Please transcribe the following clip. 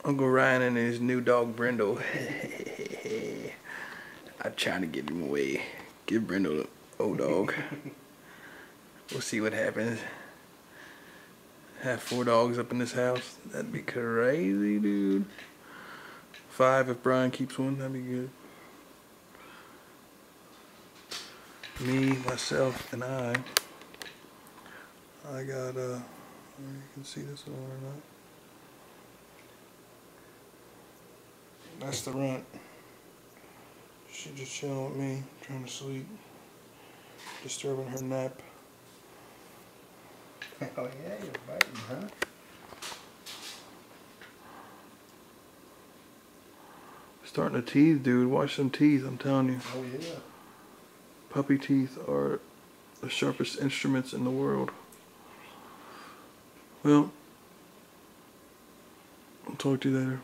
Uncle Ryan and his new dog Brindle. I'm trying to get him away. Give Brindle the old dog. We'll see what happens. Have 4 dogs up in this house. That'd be crazy, dude. 5 if Brian keeps one. That'd be good. Me, myself, and I got you can see this one or not. That's the runt. She just chilling with me, trying to sleep, disturbing her nap. Oh yeah, you're biting, huh? Starting to teeth, dude. Watch them teeth, I'm telling you. Oh yeah. Puppy teeth are the sharpest instruments in the world. Well, I'll talk to you later.